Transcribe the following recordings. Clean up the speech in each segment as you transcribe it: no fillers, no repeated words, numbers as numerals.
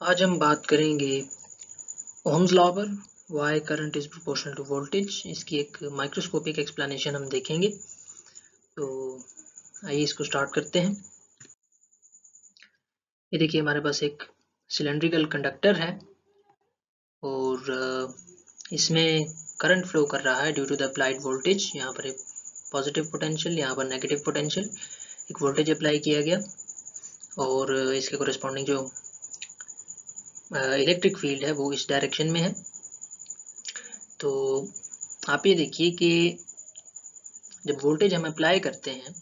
आज हम बात करेंगे ओम्स लॉ पर why current is proportional to voltage. इसकी एक माइक्रोस्कोपिक एक्सप्लेनेशन हम देखेंगे। तो आइए इसको स्टार्ट करते हैं। ये देखिए हमारे पास एक सिलेंड्रिकल कंडक्टर है और इसमें करंट फ्लो कर रहा है due to the applied voltage. यहाँ पर एक पॉजिटिव पोटेंशियल, यहाँ पर नेगेटिव पोटेंशियल, एक वोल्टेज अप्लाई किया गया और इसके कोरिस्पॉन्डिंग जो इलेक्ट्रिक फील्ड है वो इस डायरेक्शन में है। तो आप ये देखिए कि जब वोल्टेज हम अप्लाई करते हैं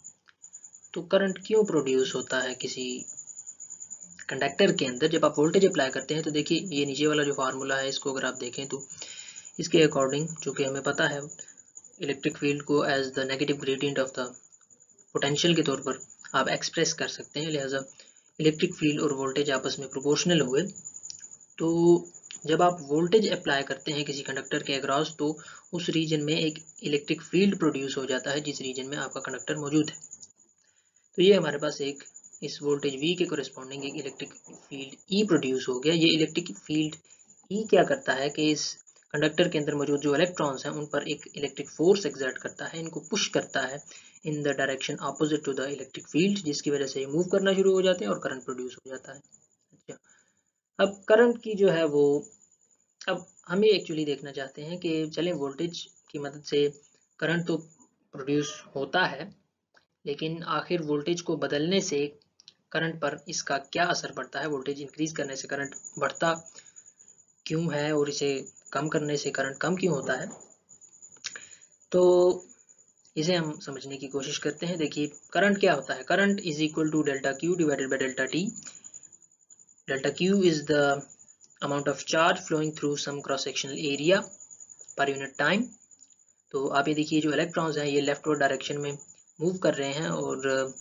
तो करंट क्यों प्रोड्यूस होता है किसी कंडक्टर के अंदर। जब आप वोल्टेज अप्लाई करते हैं तो देखिए ये नीचे वाला जो फार्मूला है इसको अगर आप देखें तो इसके अकॉर्डिंग, चूँकि हमें पता है इलेक्ट्रिक फील्ड को as the negative gradient of the potential के तौर पर आप एक्सप्रेस कर सकते हैं। लिहाजा इलेक्ट्रिक फील्ड और वोल्टेज आपस में प्रोपोर्शनल हुए। तो जब आप वोल्टेज अप्लाई करते हैं किसी कंडक्टर के अक्रॉस तो उस रीजन में एक इलेक्ट्रिक फील्ड प्रोड्यूस हो जाता है जिस रीजन में आपका कंडक्टर मौजूद है। तो ये हमारे पास एक इस वोल्टेज V के कोरिस्पॉन्डिंग एक इलेक्ट्रिक फील्ड E प्रोड्यूस हो गया। ये इलेक्ट्रिक फील्ड E क्या करता है कि इस कंडक्टर के अंदर मौजूद जो इलेक्ट्रॉन्स हैं उन पर एक इलेक्ट्रिक फोर्स एक्सर्ट करता है, इनको पुश करता है in the direction opposite to the electric field, जिसकी वजह से ये मूव करना शुरू हो जाते हैं और करंट प्रोड्यूस हो जाता है। अच्छा, अब करंट की जो है वो अब हम ये एक्चुअली देखना चाहते हैं कि चलें वोल्टेज की मदद से करंट तो प्रोड्यूस होता है, लेकिन आखिर वोल्टेज को बदलने से करंट पर इसका क्या असर पड़ता है। वोल्टेज इंक्रीज करने से करंट बढ़ता क्यों है और इसे कम करने से करंट कम क्यों होता है। तो इसे हम समझने की कोशिश करते हैं। देखिए करंट क्या होता है। Current is equal to delta q divided by delta t. Delta q is the amount of charge flowing through some cross sectional area per unit time. तो आप ये देखिए जो इलेक्ट्रॉन्स हैं ये लेफ्टवर्ड डायरेक्शन में मूव कर रहे हैं और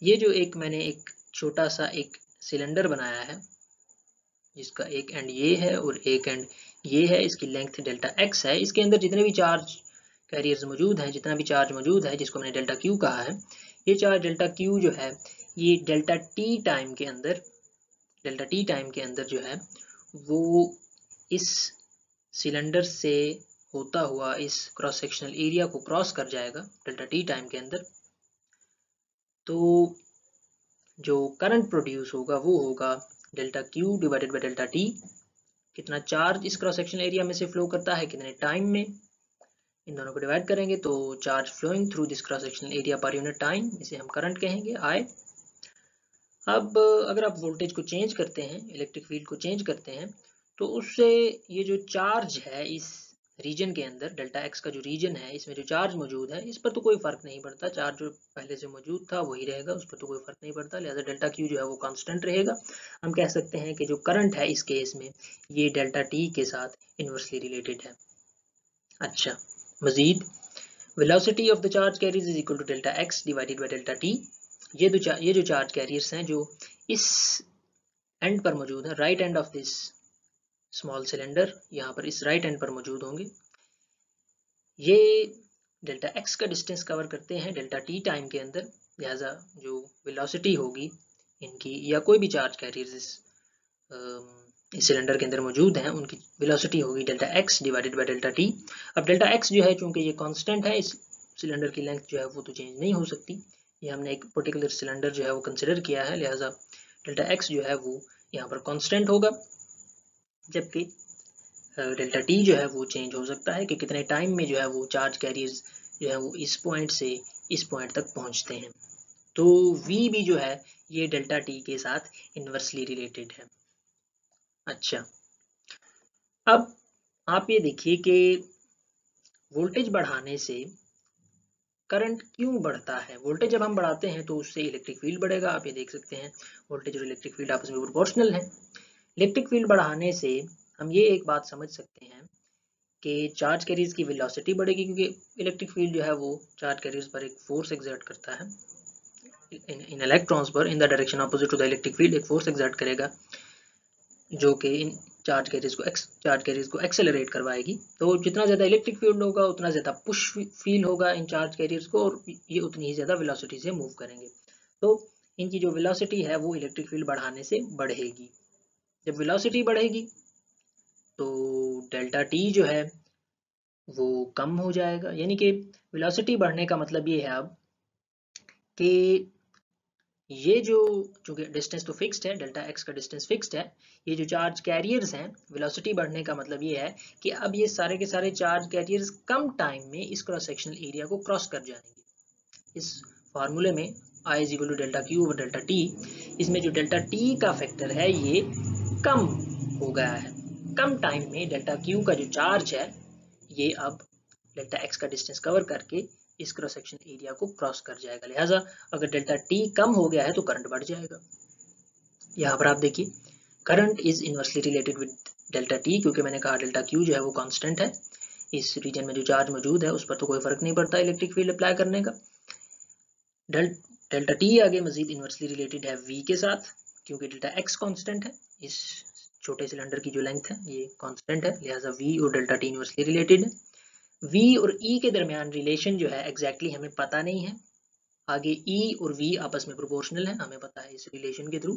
ये जो मैंने एक छोटा सा एक सिलेंडर बनाया है जिसका एक एंड ये है और एक एंड ये है, इसकी लेंथ डेल्टा एक्स है। इसके अंदर जितने भी चार्ज कैरियर्स मौजूद हैं, जितना भी चार्ज मौजूद है जिसको मैंने डेल्टा क्यू कहा है, ये चार्ज डेल्टा क्यू जो है ये डेल्टा टी टाइम के अंदर जो है वो इस सिलेंडर से होता हुआ इस क्रॉस सेक्शनल एरिया को क्रॉस कर जाएगा डेल्टा टी टाइम के अंदर। तो जो करंट प्रोड्यूस होगा वो होगा delta q divided by delta T. कितना चार्ज इस क्रॉस सेक्शनल एरिया में से फ्लो करता है, कितने टाइम में, इन दोनों को डिवाइड करेंगे तो charge flowing through this cross sectional area per unit time, इसे हम करंट कहेंगे आई। अब अगर आप वोल्टेज को चेंज करते हैं, इलेक्ट्रिक फील्ड को चेंज करते हैं, तो उससे ये जो चार्ज है इस रीजन के अंदर, डेल्टा एक्स का जो रीजन है इसमें जो चार्ज मौजूद है इस पर तो कोई फर्क नहीं पड़ता। चार्ज जो पहले से मौजूद था वही रहेगा, उस पर तो कोई फर्क नहीं पड़ता। लिहाजा डेल्टा क्यू जो है वो कांस्टेंट रहेगा। हम कह सकते हैं कि जो करंट है इस केस में ये डेल्टा टी के साथ इन्वर्सली रिलेटेड है। अच्छा, मजीद velocity of the charge carriers is equal to delta X divided by delta T. ये जो चार्ज कैरियर्स हैं जो इस एंड पर मौजूद है, right end of this small cylinder, यहाँ पर इस राइट एंड पर मौजूद होंगे, ये डेल्टा एक्स का डिस्टेंस कवर करते हैं डेल्टा टी टाइम के अंदर। लिहाजा जो वेलोसिटी होगी इनकी, या कोई भी चार्ज कैरियर्स इस सिलेंडर के अंदर मौजूद हैं, उनकी वेलोसिटी होगी delta X divided by delta T. अब डेल्टा एक्स जो है चूंकि ये कांस्टेंट है, इस सिलेंडर की लेंथ जो है वो तो चेंज नहीं हो सकती। ये हमने एक पर्टिकुलर सिलेंडर जो है वो कंसिडर किया है, लिहाजा डेल्टा एक्स जो है वो यहाँ पर कांस्टेंट होगा, जबकि डेल्टा टी जो है वो चेंज हो सकता है कि कितने टाइम में जो है वो चार्ज कैरियर्स जो है वो इस पॉइंट से इस पॉइंट तक पहुँचते हैं। तो V भी जो है ये डेल्टा टी के साथ इन्वर्सली रिलेटेड है। अच्छा, अब आप ये देखिए कि वोल्टेज बढ़ाने से करंट क्यों बढ़ता है। वोल्टेज जब हम बढ़ाते हैं तो उससे इलेक्ट्रिक फील्ड बढ़ेगा। आप ये देख सकते हैं वोल्टेज और इलेक्ट्रिक फील्ड आपस में प्रोपोर्शनल है। इलेक्ट्रिक फील्ड बढ़ाने से हम ये एक बात समझ सकते हैं कि चार्ज कैरियर्स की वेलोसिटी बढ़ेगी, क्योंकि इलेक्ट्रिक फील्ड जो है वो चार्ज कैरियर्स पर एक फोर्स एक्सर्ट करता है, इन इलेक्ट्रॉन्स पर in the direction opposite to the electric field एक फोर्स एक्सर्ट करेगा जो कि इन चार्ज कैरियर्स को एक्सेलरेट करवाएगी। तो जितना ज़्यादा इलेक्ट्रिक फील्ड होगा उतना ज़्यादा पुश फील होगा इन चार्ज कैरियर्स को और ये उतनी ही ज़्यादा वेलोसिटी से मूव करेंगे। तो इनकी जो वेलोसिटी है वो इलेक्ट्रिक फील्ड बढ़ाने से बढ़ेगी। जब वेलोसिटी बढ़ेगी तो डेल्टा टी जो है वो कम हो जाएगा, यानी कि वेलोसिटी बढ़ने का मतलब ये है अब कि ये जो चूंकि डिस्टेंस तो फिक्स्ड है, डेल्टा एक्स का डिस्टेंस फिक्स्ड है, ये जो चार्ज कैरियर्स हैं, वेलोसिटी बढ़ने का मतलब ये है कि अब ये सारे के सारे चार्ज कैरियर्स कम टाइम में इस क्रॉस सेक्शनल एरिया को क्रॉस कर जाएंगे। इस फार्मूले में I is equal to delta q over delta t, इसमें जो डेल्टा टी का फैक्टर है ये कम हो गया है। कम टाइम में डेल्टा क्यू का जो चार्ज है ये अब डेल्टा एक्स का डिस्टेंस कवर करके इस क्रॉस सेक्शन एरिया को क्रॉस कर जाएगा। लिहाजा अगर डेल्टा टी कम हो गया है तो करंट बढ़ जाएगा। यहाँ पर आप देखिए current is inversely related with delta T, क्योंकि मैंने कहा डेल्टा क्यू जो है वो कांस्टेंट है, इस रीजन में जो चार्ज मौजूद है उस पर तो कोई फर्क नहीं पड़ता इलेक्ट्रिक फील्ड अप्लाई करने का। डेल्टा टी आगे मजीद इनवर्सली रिलेटेड है वी के साथ, क्योंकि डेल्टा एक्स कांस्टेंट है, इस छोटे सिलेंडर की जो लेंथ है ये कांस्टेंट है, लिहाजा वी और डेल्टा टी इनवर्सली रिलेटेड है। V और E के दरमियान रिलेशन जो है एग्जैक्टली हमें पता नहीं है। आगे E और V आपस में प्रोपोर्शनल है, हमें पता है इस रिलेशन के through.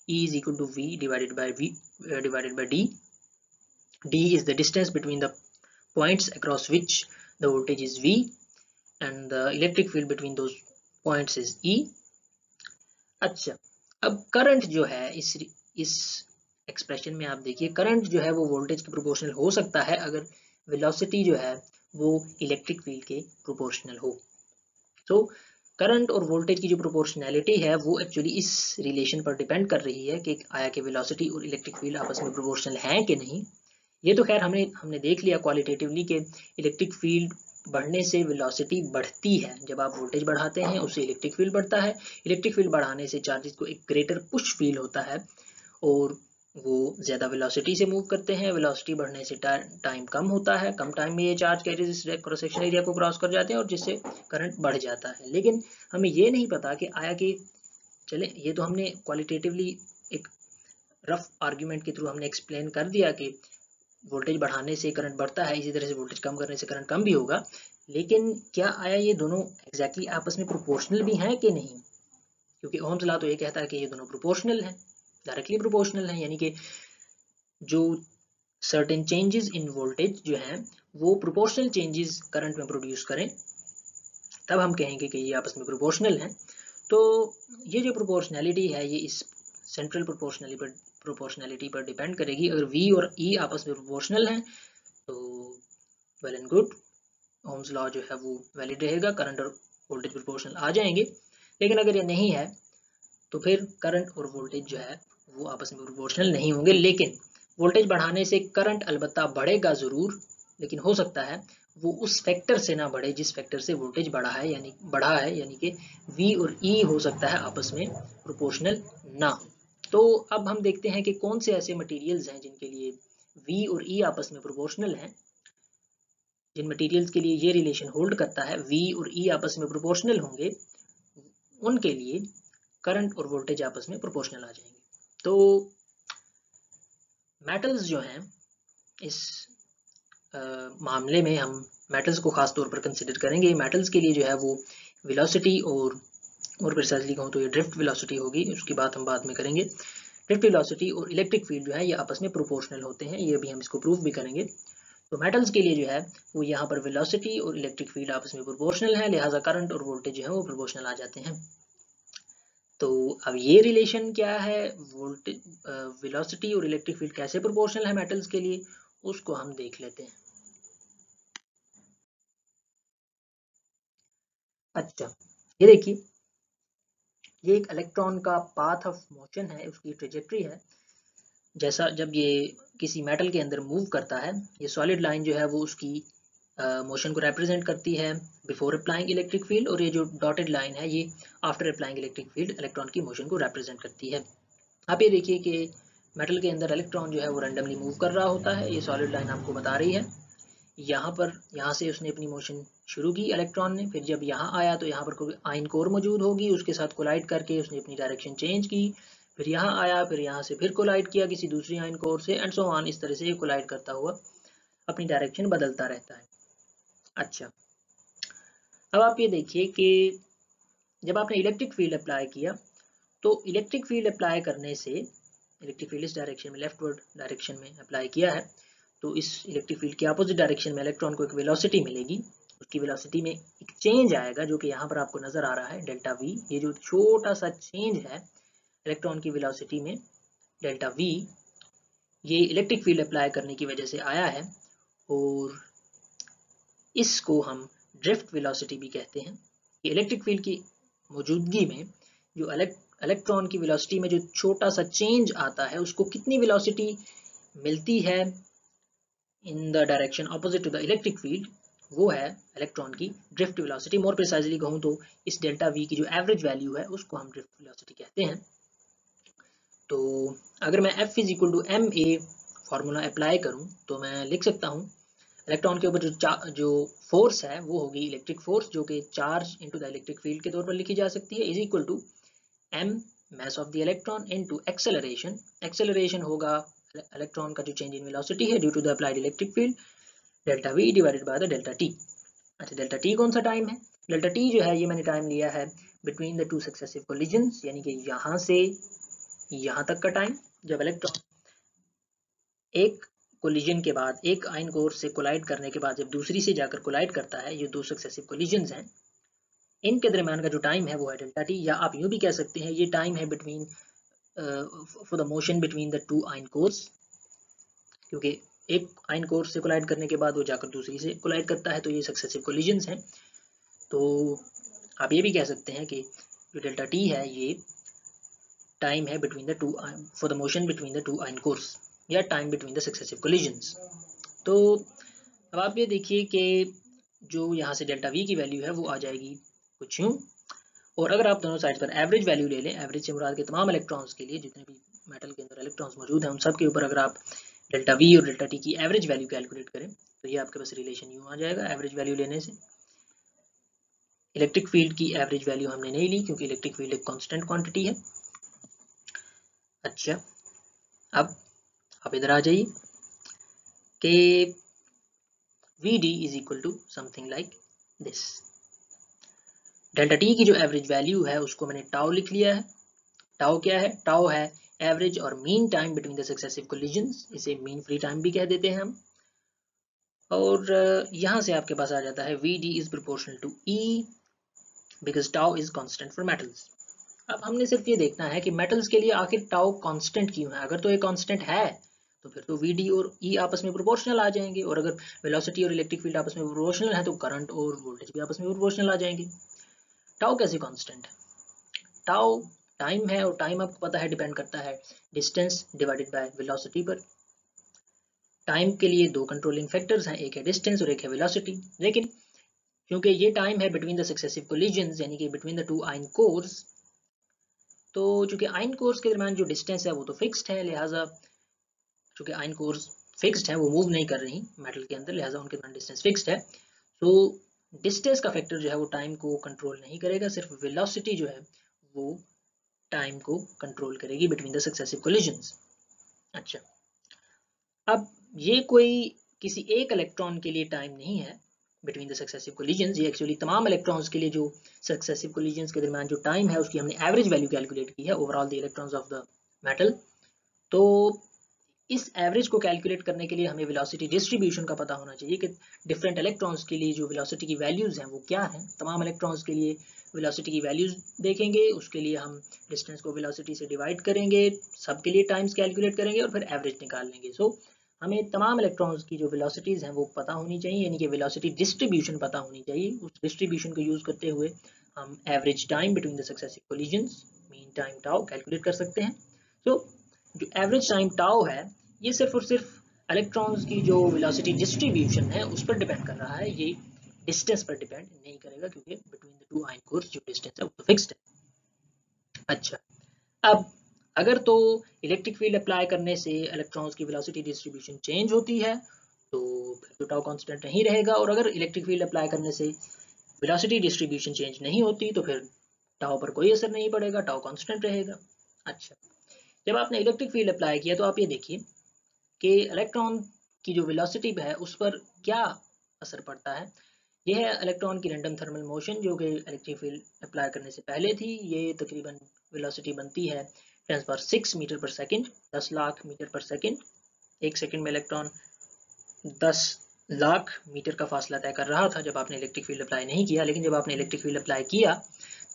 E is equal to V divided by D. D is the distance between the points across which the voltage is V and the electric field between those points is E. अच्छा, अब current जो है इस expression में आप देखिए current जो है वो वोल्टेज के प्रोपोर्शनल हो सकता है अगर वेलोसिटी जो है वो इलेक्ट्रिक फील्ड के प्रोपोर्शनल हो। तो करंट और वोल्टेज की जो प्रोपोर्शनैलिटी है वो एक्चुअली इस रिलेशन पर डिपेंड कर रही है कि आया कि वेलोसिटी और इलेक्ट्रिक फील्ड आपस में प्रोपोर्शनल हैं कि नहीं। ये तो खैर हमने देख लिया क्वालिटेटिवली कि इलेक्ट्रिक फील्ड बढ़ने से वेलोसिटी बढ़ती है, जब आप वोल्टेज बढ़ाते हैं उससे इलेक्ट्रिक फील्ड बढ़ता है, इलेक्ट्रिक फील्ड बढ़ाने से चार्जेस को एक ग्रेटर पुश फील होता है और वो ज़्यादा वेलोसिटी से मूव करते हैं। वेलोसिटी बढ़ने से टाइम कम होता है, कम टाइम में ये charge carriers cross section area को क्रॉस कर जाते हैं और जिससे करंट बढ़ जाता है। लेकिन हमें ये नहीं पता कि आया कि चले, ये तो हमने क्वालिटेटिवली एक रफ आर्ग्यूमेंट के थ्रू हमने एक्सप्लेन कर दिया कि वोल्टेज बढ़ाने से करंट बढ़ता है, इसी तरह से वोल्टेज कम करने से करंट कम भी होगा, लेकिन क्या आया ये दोनों एग्जैक्टली आपस में प्रोपोर्शनल भी हैं कि नहीं? क्योंकि ओम्स लॉ तो ये कहता है कि ये दोनों प्रोपोर्शनल हैं, डायरेक्टली प्रोपोर्शनल हैं, यानी कि जो सर्टेन चेंजेस इन वोल्टेज जो हैं वो प्रोपोर्शनल चेंजेस करंट में प्रोड्यूस करें, तब हम कहेंगे कि ये आपस में प्रोपोर्शनल हैं। तो ये जो प्रोपोर्शनैलिटी है ये इस सेंट्रल प्रोपोर्शनैलिटी पर डिपेंड करेगी। अगर V और E आपस में प्रोपोर्शनल हैं तो well and good, Ohm's law जो है वो वैलिड रहेगा, करंट और वोल्टेज प्रोपोर्शनल आ जाएंगे। लेकिन अगर ये नहीं है तो फिर करंट और वोल्टेज जो है वो आपस में प्रोपोर्शनल नहीं होंगे। लेकिन वोल्टेज बढ़ाने से करंट अलबत्ता बढ़ेगा ज़रूर, लेकिन हो सकता है वो उस फैक्टर से ना बढ़े जिस फैक्टर से वोल्टेज बढ़ा है, यानी कि V और E हो सकता है आपस में प्रोपोर्शनल ना हो। तो अब हम देखते हैं कि कौन से ऐसे मटेरियल्स हैं जिनके लिए V और E आपस में प्रोपोर्शनल हैं। जिन मटेरियल्स के लिए ये रिलेशन होल्ड करता है, V और E आपस में प्रोपोर्शनल होंगे, उनके लिए करंट और वोल्टेज आपस में प्रोपोर्शनल आ जाएंगे। तो मेटल्स जो हैं इस मामले में हम मेटल्स को खास तौर पर कंसिडर करेंगे। मेटल्स के लिए जो है वो वेलोसिटी और प्रिसाइजली कहूँ तो ये ड्रिफ्ट वेलोसिटी होगी, उसकी बात हम बाद में करेंगे। ड्रिफ्ट वेलोसिटी और इलेक्ट्रिक फील्ड जो है ये आपस में प्रोपोर्शनल होते हैं, ये भी हम इसको प्रूव भी करेंगे। तो मेटल्स के लिए जो है वो यहाँ पर वेलोसिटी और इलेक्ट्रिक फील्ड आपस में प्रोपोर्शनल है, लिहाजा करंट और वोल्टेज जो है वो प्रोपोर्शनल आ जाते हैं। तो अब ये रिलेशन क्या है, वोल्टेज वेलोसिटी और इलेक्ट्रिक फील्ड कैसे प्रोपोर्शनल है मेटल्स के लिए, उसको हम देख लेते हैं। अच्छा, ये देखिए, ये एक इलेक्ट्रॉन का पाथ ऑफ मोशन है, उसकी ट्रेजेक्ट्री है। जैसा जब ये किसी मेटल के अंदर मूव करता है, ये सॉलिड लाइन जो है वो उसकी मोशन को रिप्रेजेंट करती है बिफोर अप्लाइंग इलेक्ट्रिक फील्ड, और ये जो डॉटेड लाइन है ये after applying electric field electron की मोशन को रिप्रेजेंट करती है। आप ये देखिए कि मेटल के अंदर इलेक्ट्रॉन जो है वो रैंडमली मूव कर रहा होता है, ये सॉलिड लाइन आपको बता रही है। यहाँ से उसने अपनी मोशन शुरू की इलेक्ट्रॉन ने, फिर जब यहाँ आया तो यहाँ पर कोई आयन कोर मौजूद होगी, उसके साथ कोलाइड करके उसने अपनी डायरेक्शन चेंज की, फिर यहाँ आया, फिर यहाँ से फिर कोलाइड किया किसी दूसरी आयन कोर से, एंड सो ऑन, इस तरह से ये कोलाइड करता हुआ अपनी डायरेक्शन बदलता रहता है। अच्छा, अब आप ये देखिए कि जब आपने इलेक्ट्रिक फील्ड अप्लाई किया तो इलेक्ट्रिक फील्ड अप्लाई करने से इलेक्ट्रिक फील्ड इस डायरेक्शन में लेफ्टवर्ड डायरेक्शन में अप्लाई किया है, तो इस इलेक्ट्रिक फील्ड के अपोजिट डायरेक्शन में इलेक्ट्रॉन को एक वेलोसिटी मिलेगी। उसकी वेलोसिटी में एक चेंज आएगा जो कि यहाँ पर आपको नजर आ रहा है डेल्टा वी। ये जो छोटा सा चेंज है इलेक्ट्रॉन की वेलोसिटी में डेल्टा वी, ये इलेक्ट्रिक फील्ड अप्लाई करने की वजह से आया है, और इसको हम ड्रिफ्ट वेलोसिटी भी कहते हैं। ये इलेक्ट्रिक फील्ड की मौजूदगी में जो इलेक्ट्रॉन की वेलोसिटी में जो छोटा सा चेंज आता है, उसको कितनी वेलोसिटी मिलती है in the direction opposite to the electric field, वो है इलेक्ट्रॉन की ड्रिफ्ट वेलोसिटी। मोर प्रिसाइजली कहूँ तो इस डेल्टा वी की जो एवरेज वैल्यू है उसको हम ड्रिफ्ट वेलोसिटी कहते हैं। तो अगर मैं F is equal to m a formula apply करूँ तो मैं लिख सकता हूँ इलेक्ट्रॉन के ऊपर जो फोर्स है वो होगी इलेक्ट्रिक फोर्स, जो कि charge into the electric field के तौर पर लिखी जा सकती है, is equal to m mass of the electron into acceleration। acceleration होगा इलेक्ट्रॉन का जो चेंज इन वेलोसिटी है due to the applied electric field, delta v divided by the delta t। अच्छा, डेल्टा t कौन सा टाइम है? Delta t जो है ये मैंने टाइम लिया है between the two successive collisions, यानी कि यहाँ से यहाँ तक का टाइम, जब इलेक्ट्रॉन एक कोलिजन के बाद, एक आयन कोर से कोलाइड करने के बाद जब दूसरी से जाकर कोलाइड करता है, ये दो सक्सेसिव कोलिजन्स हैं, इनके दरमियान का जो टाइम है वो है डेल्टा टी, या आप यूँ भी कह सकते हैं ये टाइम है between for the motion between the two ion course, क्योंकि एक आयन कोर से कोलाइड करने के बाद वो जाकर दूसरी से कोलाइड करता है, तो ये सक्सेसिव कोलिजन्स हैं। तो आप ये भी कह सकते हैं कि जो डेल्टा टी है ये टाइम है between the two for the motion between the two ion cores, या time between the successive collisions. तो अब आप ये देखिए कि जो यहाँ से डेल्टा वी की वैल्यू है वो आ जाएगी कुछ यूँ, और अगर आप दोनों साइड पर एवरेज वैल्यू ले लें, एवरेज से मुराद के तमाम इलेक्ट्रॉन्स के लिए, जितने भी मेटल के अंदर इलेक्ट्रॉन्स मौजूद हैं उन सब के ऊपर अगर आप डेल्टा वी और डेल्टा टी की एवरेज वैल्यू कैलकुलेट करें, तो ये आपके पास रिलेशन यूँ आ जाएगा। एवरेज वैल्यू लेने से इलेक्ट्रिक फील्ड की एवरेज वैल्यू हमने नहीं ली, क्योंकि इलेक्ट्रिक फील्ड एक कॉन्स्टेंट क्वान्टिटी है। अच्छा, अब आप इधर आ जाइए कि Vd is equal to something like this। Delta T की जो एवरेज वैल्यू है उसको मैंने टाउ लिख लिया है। टाउ क्या है? टाउ है एवरेज और mean time between the successive collisions, इसे मीन फ्री टाइम भी कह देते हैं हम। और यहाँ से आपके पास आ जाता है Vd is proportional to E because tau is constant for metals। अब हमने सिर्फ ये देखना है कि मेटल्स के लिए आखिर टाउ कांस्टेंट क्यों है। अगर तो ये कांस्टेंट है तो फिर तो Vd और E आपस में प्रोपोर्शनल आ जाएंगे, और अगर वेलोसिटी और इलेक्ट्रिक फील्ड आपस में प्रोपोर्शनल है तो करंट और वोल्टेज भी आपस में प्रोपोर्शनल आ जाएंगे। टाउ कैसे कांस्टेंट है? टाउ टाइम है, और टाइम आपको पता है डिपेंड करता है डिस्टेंस डिवाइडेड बाय वेलोसिटी पर। टाइम के लिए दो कंट्रोलिंग फैक्टर्स हैं, एक है डिस्टेंस और एक है वेलोसिटी। लेकिन क्योंकि ये टाइम है बिटवीन द सक्सेसिव कोलिजन्स, यानी कि between the two ion course, तो चूंकि आयन कोर्स के दरमियान जो डिस्टेंस है वो तो फिक्स्ड है, लिहाजा चूंकि आयन कोर्स फिक्स्ड है, वो मूव नहीं कर रही मेटल के अंदर, लिहाजा उनके दरमियान डिस्टेंस फिक्स्ड है। तो डिस्टेंस का फैक्टर जो है वो टाइम को कंट्रोल नहीं करेगा, सिर्फ वेलोसिटी जो है वो टाइम को कंट्रोल करेगी बिटवीन द सक्सेसिव कोलिजन्स। अच्छा, अब ये कोई किसी एक इलेक्ट्रॉन के लिए टाइम नहीं है बिटवीन द सक्सेसिव कोलिजन्स, ये एक्चुअली तमाम इलेक्ट्रॉन्स के लिए जो सक्सेसिव कोलिजन्स के दरमियान जो टाइम है उसकी हमने एवरेज वैल्यू कैलकुलेट की है overall the electrons of the metal. तो इस एवरेज को कैलकुलेट करने के लिए हमें वेलोसिटी डिस्ट्रीब्यूशन का पता होना चाहिए कि डिफरेंट इलेक्ट्रॉन्स के लिए जो वेलोसिटी की वैल्यूज हैं वो क्या हैं। तमाम इलेक्ट्रॉन्स के लिए वेलोसिटी की वैल्यूज देखेंगे, उसके लिए हम डिस्टेंस को वेलोसिटी से डिवाइड करेंगे, सबके लिए टाइम्स कैलकुलेट करेंगे और फिर एवरेज निकाल लेंगे। सो हमें तमाम इलेक्ट्रॉन्स की जो वेलोसिटीज हैं वो पता होनी चाहिए, यानी कि वेलोसिटी डिस्ट्रीब्यूशन पता होनी चाहिए। उस डिस्ट्रीब्यूशन को यूज करते हुए हम average time between the successive collisions, mean time tau calculate कर सकते हैं। सो जो एवरेज टाइम टाउ है ये सिर्फ और सिर्फ इलेक्ट्रॉन्स की जो वेलोसिटी डिस्ट्रीब्यूशन है उस पर डिपेंड कर रहा है, ये डिस्टेंस पर डिपेंड नहीं करेगा, क्योंकि between the two ion course जो डिस्टेंस है वो तो फिक्स्ड है। अच्छा, अब अगर तो इलेक्ट्रिक फील्ड अप्लाई करने से इलेक्ट्रॉन्स की वेलोसिटी डिस्ट्रीब्यूशन चेंज होती है तो फिर तो टाउ कांस्टेंट नहीं रहेगा, और अगर इलेक्ट्रिक फील्ड अप्लाई करने से वेलोसिटी डिस्ट्रीब्यूशन चेंज नहीं होती तो फिर टाउ पर कोई असर नहीं पड़ेगा, टाउ कांस्टेंट रहेगा। अच्छा, जब आपने इलेक्ट्रिक फील्ड अप्लाई किया तो आप ये देखिए कि इलेक्ट्रॉन की जो वेलोसिटी है उस पर क्या असर पड़ता है। यह है इलेक्ट्रॉन की रैंडम थर्मल मोशन जो कि इलेक्ट्रिक फील्ड अप्लाई करने से पहले थी। ये तकरीबन वेलोसिटी बनती है 10 पावर 6 मीटर पर सेकंड, 10 लाख मीटर पर सेकंड। एक सेकंड में इलेक्ट्रॉन 10 लाख मीटर का फासला तय कर रहा था जब आपने इलेक्ट्रिक फील्ड अप्लाई नहीं किया। लेकिन जब आपने इलेक्ट्रिक फील्ड अप्लाई किया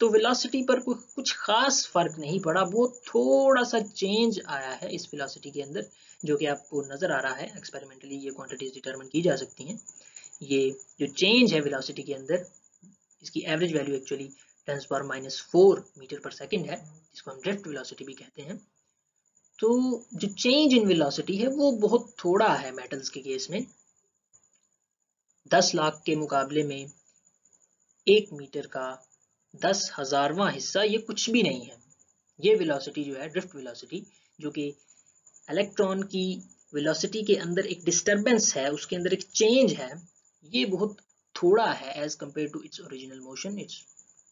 तो वेलोसिटी पर कुछ खास फर्क नहीं पड़ा, वो थोड़ा सा चेंज आया है इस वेलोसिटी के अंदर, जो कि आपको नजर आ रहा है। एक्सपेरिमेंटली ये क्वांटिटीज डिटरमिन की जा सकती हैं। ये जो चेंज है वेलोसिटी के अंदर, इसकी एवरेज वैल्यू एक्चुअली 10⁻⁴ मीटर पर सेकंड है, जिसको हम ड्रिफ्ट वेलोसिटी भी कहते हैं। तो जो चेंज इन वेलोसिटी है वो बहुत थोड़ा है मेटल्स के केस में। 10 लाख के मुकाबले में 1 मीटर का 10,000वां हिस्सा ये कुछ भी नहीं है। ये वेलोसिटी जो है ड्रिफ्ट वेलोसिटी, जो कि इलेक्ट्रॉन की वेलोसिटी के अंदर एक डिस्टरबेंस है, उसके अंदर एक चेंज है, ये बहुत थोड़ा है as compare to its original motion, its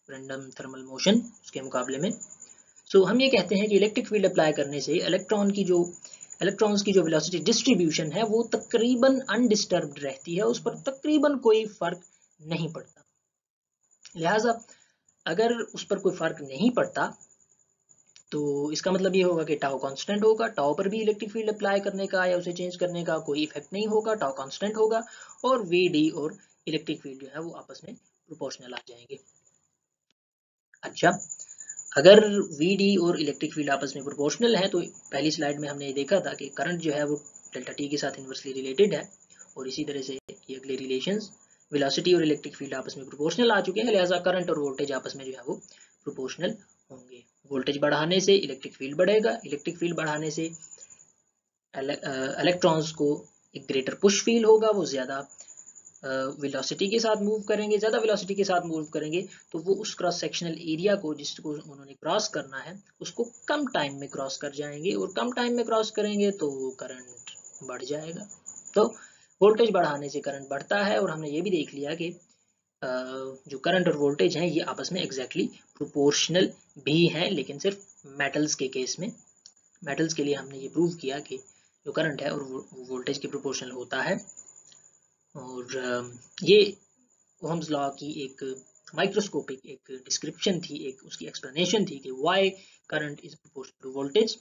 random thermal motion उसके मुकाबले में। सो हम ये कहते हैं कि इलेक्ट्रिक फील्ड अप्लाई करने से इलेक्ट्रॉन्स की जो वेलोसिटी डिस्ट्रीब्यूशन है वो तकरीबन अनडिस्टर्ब्ड रहती है, उस पर तकरीबन कोई फर्क नहीं पड़ता। लिहाजा अगर उस पर कोई फर्क नहीं पड़ता तो इसका मतलब ये होगा कि टाउ कांस्टेंट होगा, टाउ पर भी इलेक्ट्रिक फील्ड अप्लाई करने का या उसे चेंज करने का कोई इफेक्ट नहीं होगा, टाउ कांस्टेंट होगा और वी डी और इलेक्ट्रिक फील्ड जो है वो आपस में प्रोपोर्शनल आ जाएंगे। अच्छा, अगर वी डी और इलेक्ट्रिक फील्ड आपस में प्रोपोर्शनल है तो पहली स्लाइड में हमने ये देखा था कि करंट जो है वो डेल्टा टी के साथ इन्वर्सली रिलेटेड है, और इसी तरह से ये अगले रिलेशंस वेलोसिटी और इलेक्ट्रिक फील्ड आपस में प्रोपोर्शनल आ चुके हैं, लिहाजा करंट और वोल्टेज आपस में जो है वो प्रोपोर्शनल होंगे। वोल्टेज बढ़ाने से इलेक्ट्रिक फील्ड बढ़ेगा, इलेक्ट्रिक फील्ड बढ़ाने से इलेक्ट्रॉन्स को एक ग्रेटर पुश फील होगा, वो ज़्यादा वेलोसिटी के साथ मूव करेंगे। ज़्यादा वेलोसिटी के साथ मूव करेंगे तो वो उस क्रॉस सेक्शनल एरिया को जिसको उन्होंने क्रॉस करना है उसको कम टाइम में क्रॉस कर जाएंगे, और कम टाइम में क्रॉस करेंगे तो करंट बढ़ जाएगा। तो वोल्टेज बढ़ाने से करंट बढ़ता है, और हमने ये भी देख लिया कि जो करंट और वोल्टेज हैं ये आपस में एग्जैक्टली प्रोपोर्शनल भी हैं, लेकिन सिर्फ मेटल्स के केस में। मेटल्स के लिए हमने ये प्रूव किया कि जो करंट है और वोल्टेज के प्रोपोर्शनल होता है। और ये ओहम्स लॉ की एक माइक्रोस्कोपिक एक डिस्क्रिप्शन थी, एक उसकी एक्सप्लेनेशन थी कि why current is proportional to voltage.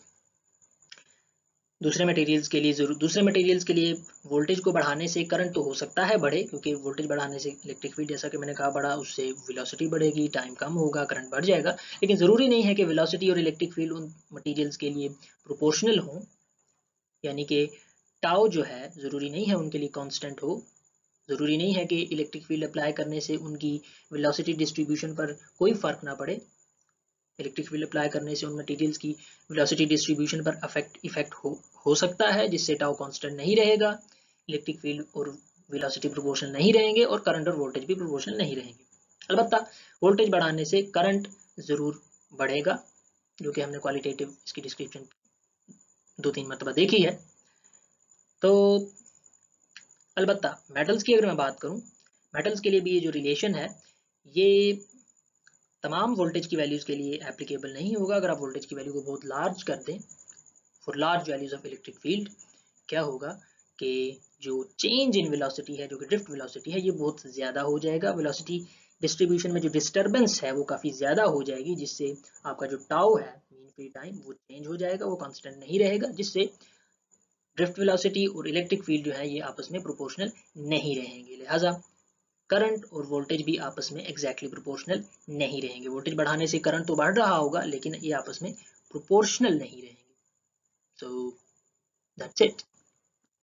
दूसरे मटेरियल्स के लिए वोल्टेज को बढ़ाने से करंट तो हो सकता है बढ़े, क्योंकि वोल्टेज बढ़ाने से इलेक्ट्रिक फील्ड जैसा कि मैंने कहा बढ़ा, उससे वेलोसिटी बढ़ेगी, टाइम कम होगा, करंट बढ़ जाएगा। लेकिन ज़रूरी नहीं है कि वेलोसिटी और इलेक्ट्रिक फील्ड उन मटेरियल्स के लिए प्रोपोर्शनल हो, यानी कि टाउ जो है ज़रूरी नहीं है उनके लिए कांस्टेंट हो। ज़रूरी नहीं है कि इलेक्ट्रिक फील्ड अप्लाई करने से उनकी वेलोसिटी डिस्ट्रीब्यूशन पर कोई फ़र्क ना पड़े। इलेक्ट्रिक फील्ड अप्लाई करने से उन मटेरियल्स की वेलोसिटी डिस्ट्रीब्यूशन पर इफेक्ट हो सकता है, जिससे टाउ कांस्टेंट नहीं रहेगा, इलेक्ट्रिक फील्ड और वेलोसिटी प्रोपोर्शनल नहीं रहेंगे, और करंट और वोल्टेज भी प्रोपोर्शनल नहीं रहेंगे। अलबत्ता वोल्टेज बढ़ाने से करंट ज़रूर बढ़ेगा, जो कि हमने क्वालिटेटिव इसकी डिस्क्रिप्शन 2-3 मरतबा देखी है। तो अलबत्ता मेटल्स की अगर मैं बात करूं, मेटल्स के लिए भी ये जो रिलेशन है ये तमाम वोल्टेज की वैल्यूज़ के लिए एप्लीकेबल नहीं होगा। अगर आप वोल्टेज की वैल्यू को बहुत लार्ज कर दें for large values of electric field, क्या होगा कि जो चेंज इन वेलोसिटी है, जो कि ड्रिफ्ट वेलोसिटी है, ये बहुत ज़्यादा हो जाएगा। वेलोसिटी डिस्ट्रीब्यूशन में जो डिस्टर्बेंस है वो काफ़ी ज़्यादा हो जाएगी, जिससे आपका जो टाउ है मीन फ्री टाइम वो चेंज हो जाएगा, वो कांस्टेंट नहीं रहेगा, जिससे ड्रिफ्ट वेलोसिटी और इलेक्ट्रिक फील्ड जो है ये आपस में प्रोपोर्शनल नहीं रहेंगे। लिहाजा करंट और वोल्टेज भी आपस में एग्जैक्टली प्रोपोर्शनल नहीं रहेंगे। वोल्टेज बढ़ाने से करंट तो बढ़ रहा होगा, लेकिन ये आपस में प्रोपोर्शनल नहीं रहेंगे। So that's it.